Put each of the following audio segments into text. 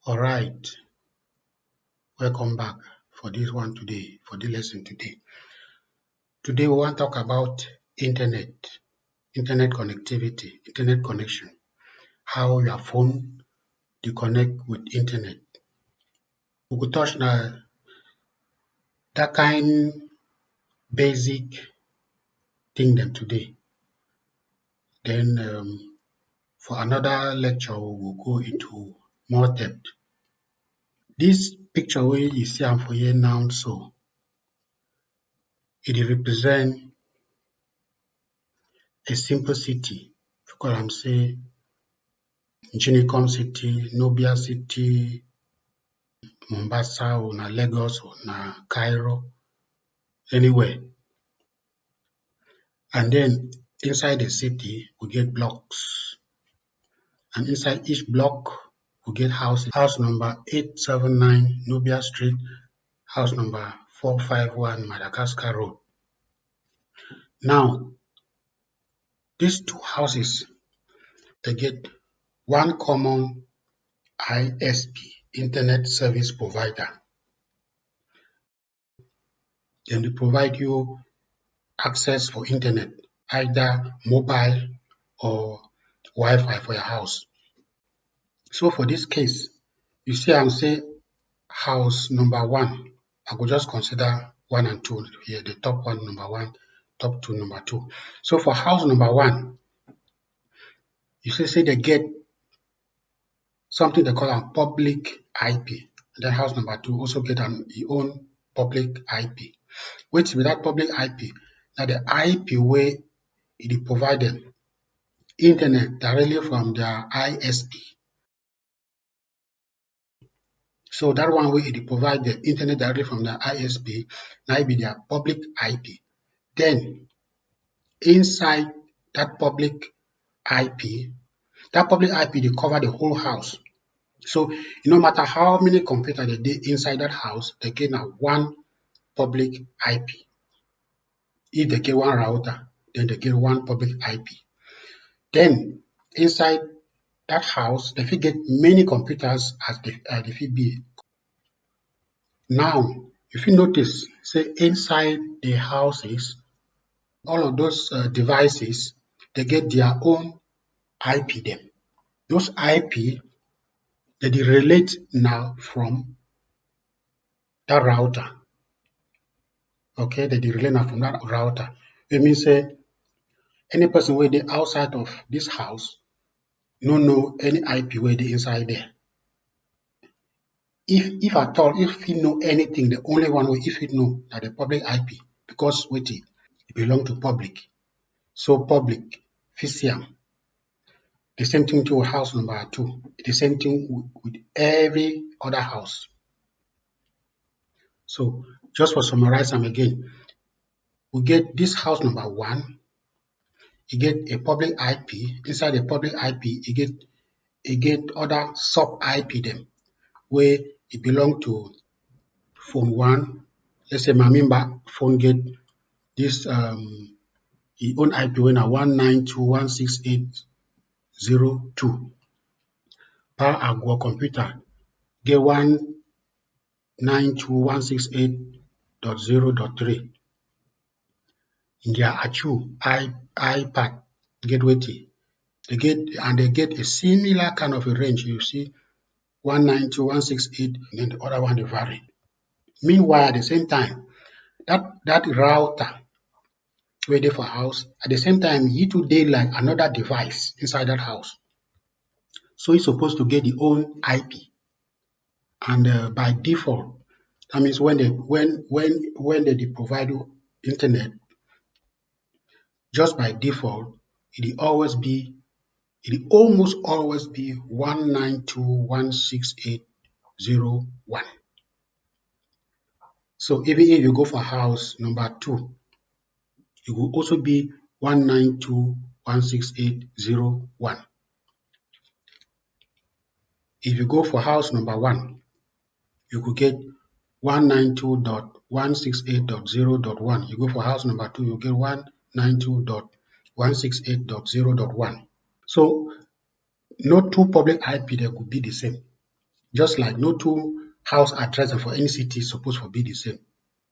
All right, welcome back for this one today, for the lesson today. Today we want to talk about internet connectivity, internet connection, how your phone dey connect with internet. We go touch na that kind basic thing dem today. Then for another lecture we go go into more depth. This picture wey you see am for here now so, e dey represent a simple city. We call am say Nchinikom City, Nubia City, Mombasa or na Lagos or na Cairo, anywhere. And then inside the city we get blocks. And inside each block we get houses. House number 879 Nubia Street, house number 451 Madagascar Road. Now, these two houses, they get one common ISP, Internet Service Provider. Then they provide you access for internet, either mobile or Wi-Fi for your house. So for this case, you see am say house number 1, I go just consider 1 and 2 here, the top one number 1, top 2 number 2. So for house number 1, you see say they get something they call a public IP. And then house number 2 also get an own public IP. Wetin be that public IP? Na the IP wey e dey provide them internet directly from their ISP. So that one wey e dey provide the internet directly from their ISP, na it be their public IP. Then inside that public IP, that public IP dey cover the whole house. So no matter how many computers dey dey inside that house, they get na one public IP. If they get one router, then they get one public IP. Then inside that house, they fit get many computers as they fit be. Now, if you notice, say inside the houses, all of those devices, they get their own IP them. Those IP, they dey relate now from that router. Okay, they dey relate now from that router. It means say any person wey dey outside of this house no know any IP wey dey inside there. If at all, if he know anything, the only one wey if he know na the public IP, because wetin e belong to public. So public fit see am. The same thing to house number 2. The same thing with every other house. So just for summarize am again, we get this house number 1, e get a public IP. Inside the public IP, e get other sub IP them wey e belong to phone 1. Let's say my member phone get this e own IP wey na 192.168.0.2. Power Agwo computer get 192.168.0.3. Their Achu iPad get wetin? They get a similar kind of a range. You see 192.168, and then the other one dey vary. Meanwhile, at the same time, that router wey dey for house, at the same time, e too dey like another device inside that house. So it's supposed to get the own IP. And by default, that means when they dey provide you internet, just by default, it almost always be 192.168.0.1. So even if you go for house number 2, it will also be 192.168.0.1. If you go for house number 1, you could get 192.168.0.1. You go for house number 2, you get 192.168.0.1. So no two public IP there could be the same. Just like no two house address for any city suppose to be the same.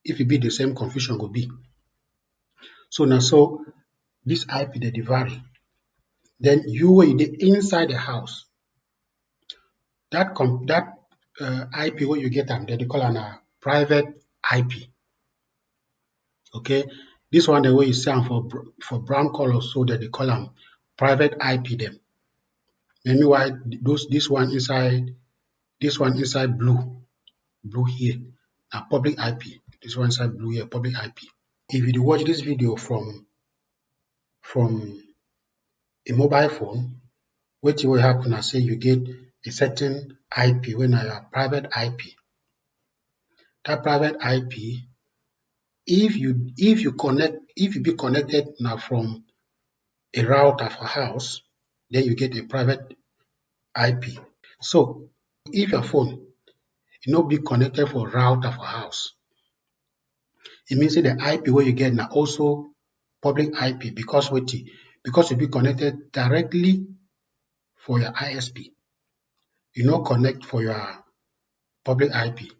If it be the same, confusion go be. So now, so this IP dey vary. Then you wey dey inside the house, that IP wey you get am, dem dey call am na private IP. Okay, this one the way you see am for brown color, so dem dey call am private IP dem. Meanwhile, this one inside blue here na public IP. This one inside blue here, public IP. If you dey watch this video from a mobile phone, wetin will happen na say you get a certain IP wey na your private IP. That private IP, if you be connected na from a router for house, then you get a private IP. So if your phone no be connected for router for house, e mean say the IP wey you get na also public IP because wetin? Because you be connected directly for your ISP. You no connect for your public IP.